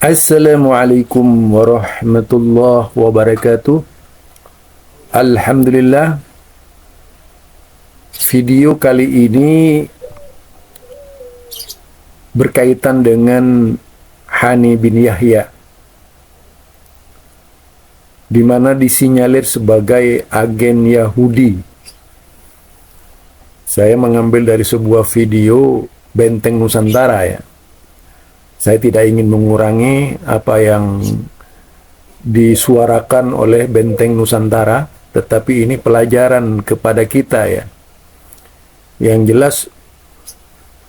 Assalamualaikum warahmatullahi wabarakatuh. Alhamdulillah, video kali ini berkaitan dengan Hani bin Yahya, di mana disinyalir sebagai agen Yahudi. Saya mengambil dari sebuah video Benteng Nusantara ya. Saya tidak ingin mengurangi apa yang disuarakan oleh Benteng Nusantara, tetapi ini pelajaran kepada kita ya. Yang jelas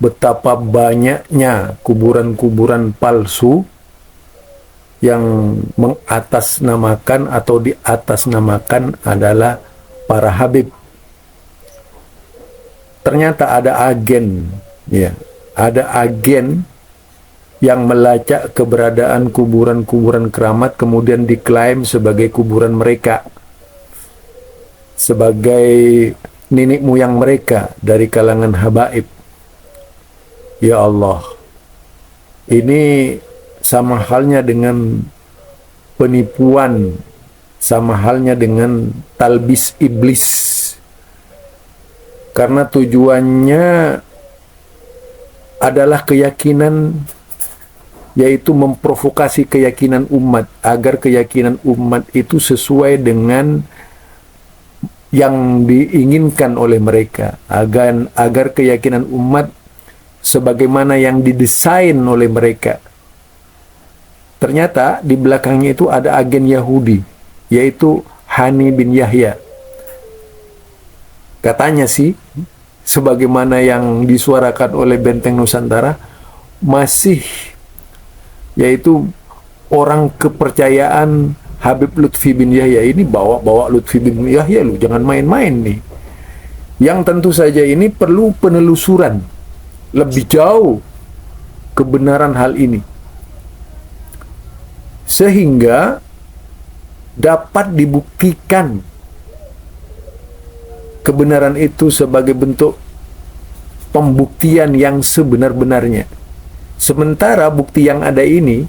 betapa banyaknya kuburan-kuburan palsu yang mengatasnamakan atau diatasnamakan adalah para habib. Ternyata ada agen ya, ada agen yang melacak keberadaan kuburan-kuburan keramat, kemudian diklaim sebagai kuburan mereka, sebagai nenek moyang mereka dari kalangan habaib. Ya Allah, ini sama halnya dengan penipuan, sama halnya dengan talbis iblis, karena tujuannya adalah keyakinan, yaitu memprovokasi keyakinan umat, agar keyakinan umat itu sesuai dengan yang diinginkan oleh mereka, agar keyakinan umat sebagaimana yang didesain oleh mereka. Ternyata di belakangnya itu ada agen Yahudi, yaitu Hani bin Yahya. Katanya sih, sebagaimana yang disuarakan oleh Benteng Nusantara, masih yaitu orang kepercayaan Habib Lutfi bin Yahya. Ini bawa Lutfi bin Yahya, lu jangan main-main nih. Yang tentu saja ini perlu penelusuran lebih jauh kebenaran hal ini, sehingga dapat dibuktikan kebenaran itu sebagai bentuk pembuktian yang sebenar-benarnya. Sementara bukti yang ada ini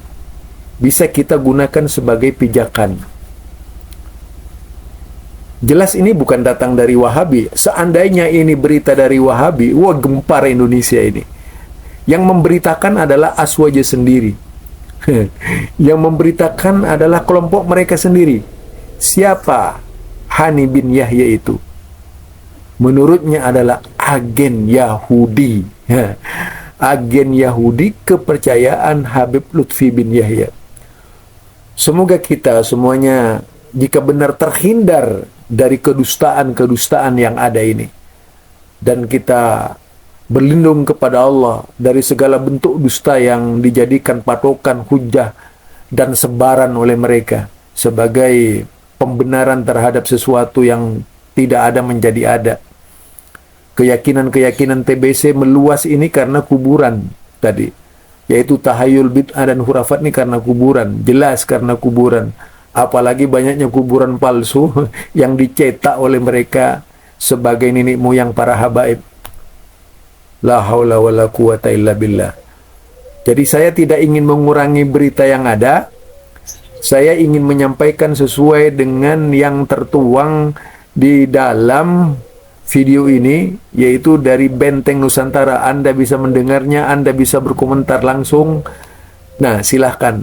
bisa kita gunakan sebagai pijakan. Jelas ini bukan datang dari Wahabi. Seandainya ini berita dari Wahabi, wah gempar Indonesia ini. Yang memberitakan adalah Aswaja sendiri. Yang memberitakan adalah kelompok mereka sendiri. Siapa Hani bin Yahya itu? Menurutnya adalah agen Yahudi. Agen Yahudi kepercayaan Habib Lutfi bin Yahya. Semoga kita semuanya, jika benar, terhindar dari kedustaan-kedustaan yang ada ini, dan kita berlindung kepada Allah dari segala bentuk dusta yang dijadikan patokan, hujah, dan sebaran oleh mereka sebagai pembenaran terhadap sesuatu yang tidak ada menjadi ada. Keyakinan-keyakinan TBC meluas ini karena kuburan tadi, yaitu tahayul bid'ah dan hurafat ini karena kuburan, jelas karena kuburan. Apalagi banyaknya kuburan palsu yang dicetak oleh mereka sebagai nenek moyang para habaib. La haula wala quwata illa billah. Jadi saya tidak ingin mengurangi berita yang ada, saya ingin menyampaikan sesuai dengan yang tertuang di dalam video ini, yaitu dari Benteng Nusantara. Anda bisa mendengarnya, Anda bisa berkomentar langsung. Nah, silahkan.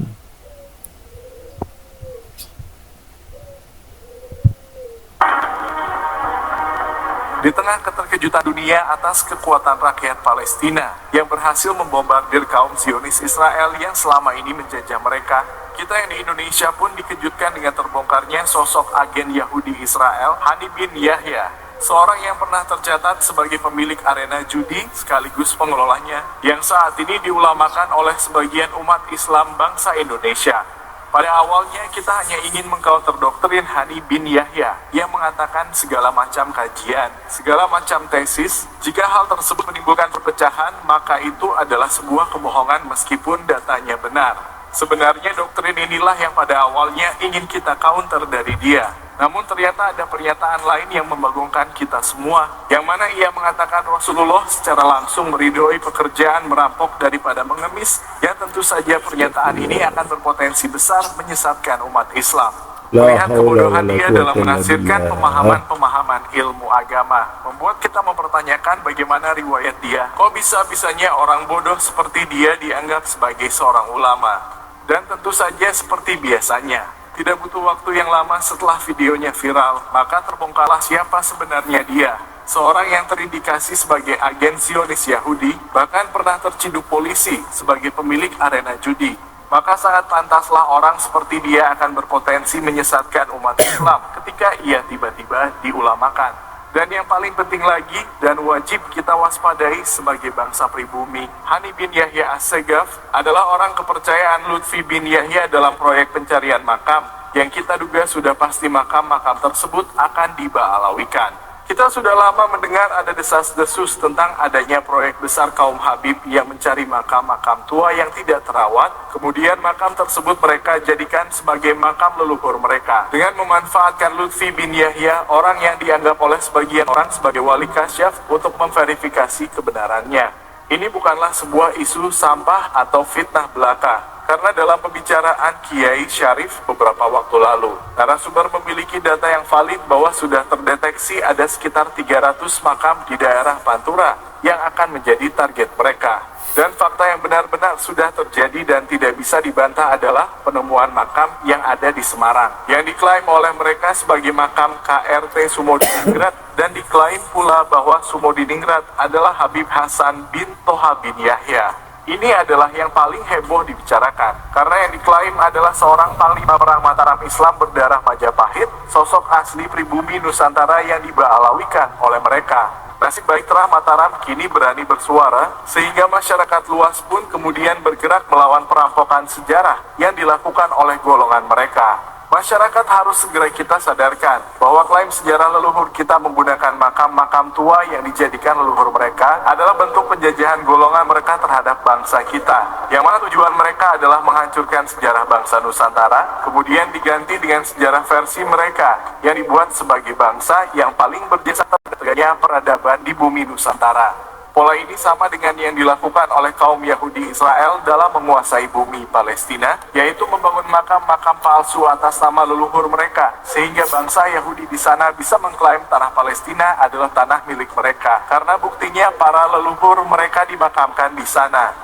Di tengah keterkejutan dunia atas kekuatan rakyat Palestina yang berhasil membombardir kaum Zionis Israel yang selama ini menjajah mereka, kita yang di Indonesia pun dikejutkan dengan terbongkarnya sosok agen Yahudi Israel, Hani bin Yahya, seorang yang pernah tercatat sebagai pemilik arena judi sekaligus pengelolanya, yang saat ini diulamakan oleh sebagian umat Islam bangsa Indonesia. Pada awalnya kita hanya ingin mengcounter doktrin Hani bin Yahya yang mengatakan segala macam kajian, segala macam tesis, jika hal tersebut menimbulkan perpecahan, maka itu adalah sebuah kebohongan meskipun datanya benar. Sebenarnya doktrin inilah yang pada awalnya ingin kita counter dari dia. Namun ternyata ada pernyataan lain yang membagongkan kita semua, yang mana ia mengatakan Rasulullah secara langsung meridhoi pekerjaan merampok daripada mengemis, yang tentu saja pernyataan ini akan berpotensi besar menyesatkan umat Islam. Melihat kebodohan dia dalam menafsirkan pemahaman-pemahaman ilmu agama, membuat kita mempertanyakan bagaimana riwayat dia. Kok bisa-bisanya orang bodoh seperti dia dianggap sebagai seorang ulama? Dan tentu saja seperti biasanya, tidak butuh waktu yang lama setelah videonya viral, maka terbongkarlah siapa sebenarnya dia. Seorang yang terindikasi sebagai agen Zionis Yahudi, bahkan pernah terciduk polisi sebagai pemilik arena judi. Maka sangat pantaslah orang seperti dia akan berpotensi menyesatkan umat Islam ketika ia tiba-tiba diulamakan. Dan yang paling penting lagi, dan wajib kita waspadai sebagai bangsa pribumi, Hani bin Yahya As-Segaf adalah orang kepercayaan Lutfi bin Yahya dalam proyek pencarian makam, yang kita duga sudah pasti makam-makam tersebut akan diba'alawikan. Kita sudah lama mendengar ada desas-desus tentang adanya proyek besar kaum Habib yang mencari makam-makam tua yang tidak terawat, kemudian makam tersebut mereka jadikan sebagai makam leluhur mereka, dengan memanfaatkan Lutfi bin Yahya, orang yang dianggap oleh sebagian orang sebagai wali kasyaf, untuk memverifikasi kebenarannya. Ini bukanlah sebuah isu sampah atau fitnah belaka. Karena dalam pembicaraan Kiai Syarif beberapa waktu lalu, narasumber memiliki data yang valid bahwa sudah terdeteksi ada sekitar 300 makam di daerah Pantura yang akan menjadi target mereka. Dan fakta yang benar-benar sudah terjadi dan tidak bisa dibantah adalah penemuan makam yang ada di Semarang, yang diklaim oleh mereka sebagai makam KRT Sumodiningrat, dan diklaim pula bahwa Sumodiningrat adalah Habib Hasan bin Toha bin Yahya. Ini adalah yang paling heboh dibicarakan, karena yang diklaim adalah seorang panglima perang Mataram Islam berdarah Majapahit, sosok asli pribumi Nusantara yang diba'alawikan oleh mereka. Nasib baik Terah Mataram kini berani bersuara, sehingga masyarakat luas pun kemudian bergerak melawan perampokan sejarah yang dilakukan oleh golongan mereka. Masyarakat harus segera kita sadarkan bahwa klaim sejarah leluhur kita menggunakan makam-makam tua yang dijadikan leluhur mereka adalah bentuk penjajahan golongan mereka terhadap bangsa kita, yang mana tujuan mereka adalah menghancurkan sejarah bangsa Nusantara, kemudian diganti dengan sejarah versi mereka yang dibuat sebagai bangsa yang paling berjasa terhadap peradaban di bumi Nusantara. Pola ini sama dengan yang dilakukan oleh kaum Yahudi Israel dalam menguasai bumi Palestina, yaitu membangun makam-makam palsu atas nama leluhur mereka, sehingga bangsa Yahudi di sana bisa mengklaim tanah Palestina adalah tanah milik mereka, karena buktinya para leluhur mereka dimakamkan di sana.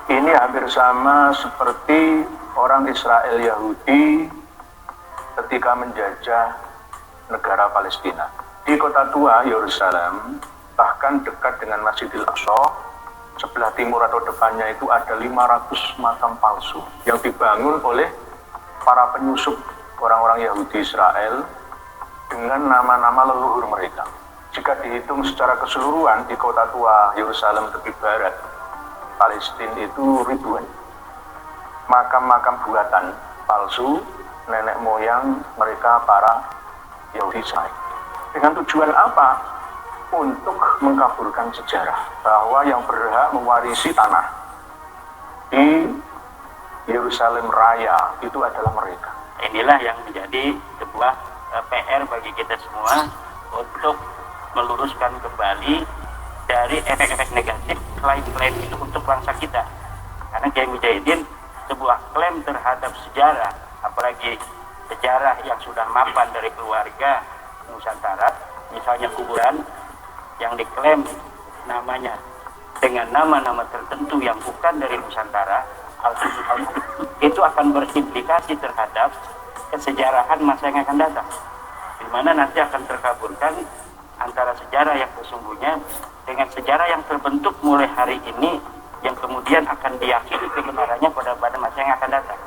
Ini hampir sama seperti orang Israel Yahudi ketika menjajah negara Palestina. Di kota tua Yerusalem, bahkan dekat dengan Masjidil Aqsa, sebelah timur atau depannya itu ada 500 makam palsu yang dibangun oleh para penyusup orang-orang Yahudi Israel dengan nama-nama leluhur mereka. Jika dihitung secara keseluruhan di kota tua Yerusalem tepi barat Palestina itu ribuan makam-makam buatan palsu nenek moyang mereka para Yahudi Israel. Dengan tujuan apa? Untuk mengkaburkan sejarah bahwa yang berhak mewarisi tanah di Yerusalem Raya itu adalah mereka. Inilah yang menjadi sebuah PR bagi kita semua untuk meluruskan kembali dari efek-efek negatif klaim-klaim itu untuk bangsa kita. Karena Kiai Mujahidin sebuah klaim terhadap sejarah, apalagi sejarah yang sudah mapan dari keluarga Nusantara, misalnya kuburan yang diklaim namanya dengan nama-nama tertentu yang bukan dari Nusantara, itu akan berimplikasi terhadap kesejarahan masa yang akan datang, di mana nanti akan terkaburkan antara sejarah yang sesungguhnya dengan sejarah yang terbentuk mulai hari ini, yang kemudian akan diyakini kebenarannya pada masa yang akan datang.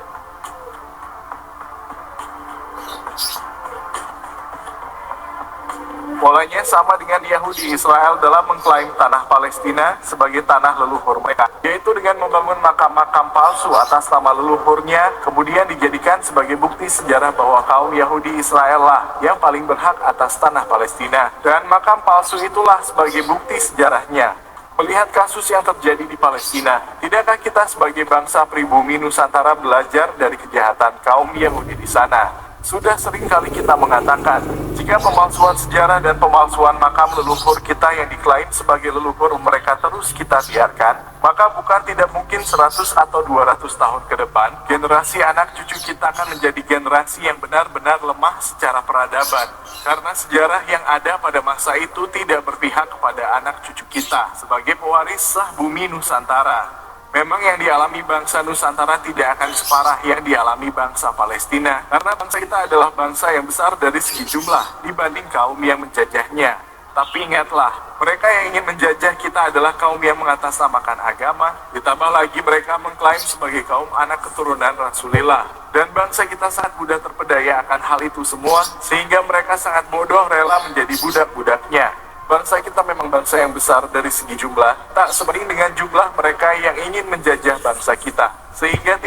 Polanya sama dengan Yahudi Israel dalam mengklaim tanah Palestina sebagai tanah leluhur mereka, yaitu dengan membangun makam-makam palsu atas nama leluhurnya, kemudian dijadikan sebagai bukti sejarah bahwa kaum Yahudi Israel lah yang paling berhak atas tanah Palestina, dan makam palsu itulah sebagai bukti sejarahnya. Melihat kasus yang terjadi di Palestina, tidakkah kita sebagai bangsa pribumi Nusantara belajar dari kejahatan kaum Yahudi di sana? Sudah sering kali kita mengatakan, jika pemalsuan sejarah dan pemalsuan makam leluhur kita yang diklaim sebagai leluhur mereka terus kita biarkan, maka bukan tidak mungkin 100 atau 200 tahun ke depan, generasi anak cucu kita akan menjadi generasi yang benar-benar lemah secara peradaban. Karena sejarah yang ada pada masa itu tidak berpihak kepada anak cucu kita sebagai pewaris sah bumi Nusantara. Memang yang dialami bangsa Nusantara tidak akan separah yang dialami bangsa Palestina, karena bangsa kita adalah bangsa yang besar dari segi jumlah dibanding kaum yang menjajahnya. Tapi ingatlah, mereka yang ingin menjajah kita adalah kaum yang mengatasnamakan agama, ditambah lagi mereka mengklaim sebagai kaum anak keturunan Rasulullah. Dan bangsa kita sangat mudah terpedaya akan hal itu semua, sehingga mereka sangat bodoh rela menjadi budak-budaknya. Bangsa kita memang bangsa yang besar dari segi jumlah, tak sebanding dengan jumlah mereka yang ingin menjajah bangsa kita. Sehingga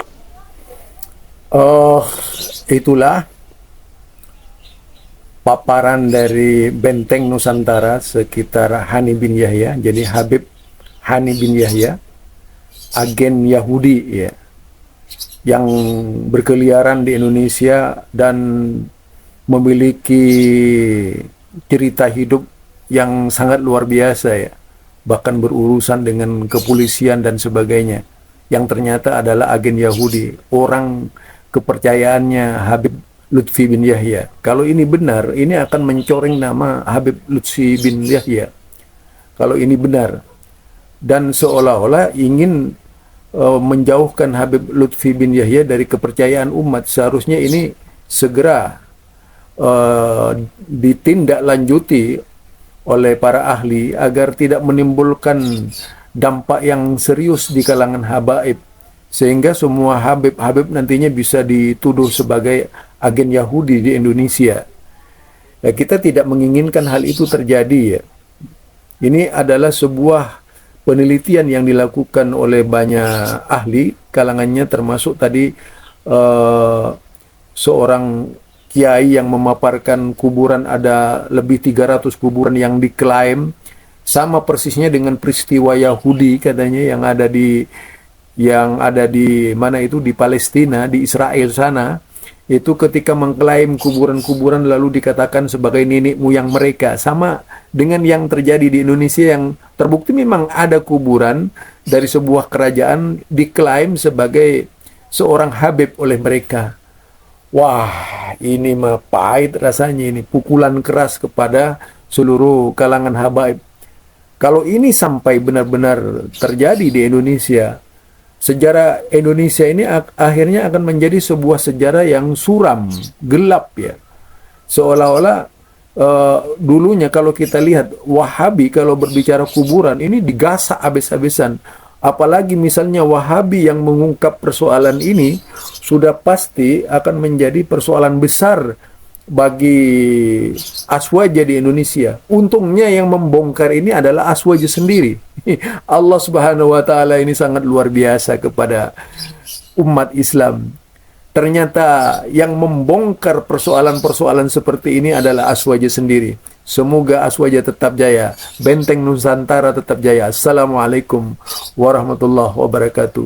itulah paparan dari Benteng Nusantara sekitar Hani bin Yahya. Jadi Habib Hani bin Yahya, agen Yahudi ya, yang berkeliaran di Indonesia dan memiliki cerita hidup yang sangat luar biasa ya, bahkan berurusan dengan kepolisian dan sebagainya, yang ternyata adalah agen Yahudi, orang kepercayaannya Habib Lutfi bin Yahya. Kalau ini benar, ini akan mencoreng nama Habib Lutfi bin Yahya. Kalau ini benar, dan seolah-olah ingin menjauhkan Habib Lutfi bin Yahya dari kepercayaan umat. Seharusnya ini segera ditindaklanjuti oleh para ahli agar tidak menimbulkan dampak yang serius di kalangan habaib, sehingga semua habib-habib nantinya bisa dituduh sebagai agen Yahudi di Indonesia. Ya, kita tidak menginginkan hal itu terjadi ya. Ini adalah sebuah penelitian yang dilakukan oleh banyak ahli, kalangannya termasuk tadi seorang kiai yang memaparkan kuburan, ada lebih 300 kuburan yang diklaim sama persisnya dengan peristiwa Yahudi katanya yang ada di mana itu, di Palestina, di Israel sana. Itu ketika mengklaim kuburan-kuburan lalu dikatakan sebagai nenek moyang mereka, sama dengan yang terjadi di Indonesia yang terbukti memang ada kuburan dari sebuah kerajaan diklaim sebagai seorang habib oleh mereka. Wah, ini mah pahit rasanya, ini pukulan keras kepada seluruh kalangan habaib. Kalau ini sampai benar-benar terjadi di Indonesia, sejarah Indonesia ini akhirnya akan menjadi sebuah sejarah yang suram, gelap ya. Seolah-olah dulunya kalau kita lihat Wahabi kalau berbicara kuburan ini digasak habis-habisan. Apalagi misalnya Wahabi yang mengungkap persoalan ini sudah pasti akan menjadi persoalan besar bagi Aswaja di Indonesia. Untungnya yang membongkar ini adalah Aswaja sendiri. Allah Subhanahu wa Ta'ala ini sangat luar biasa kepada umat Islam. Ternyata yang membongkar persoalan-persoalan seperti ini adalah Aswaja sendiri. Semoga Aswaja tetap jaya, Benteng Nusantara tetap jaya. Assalamualaikum warahmatullahi wabarakatuh.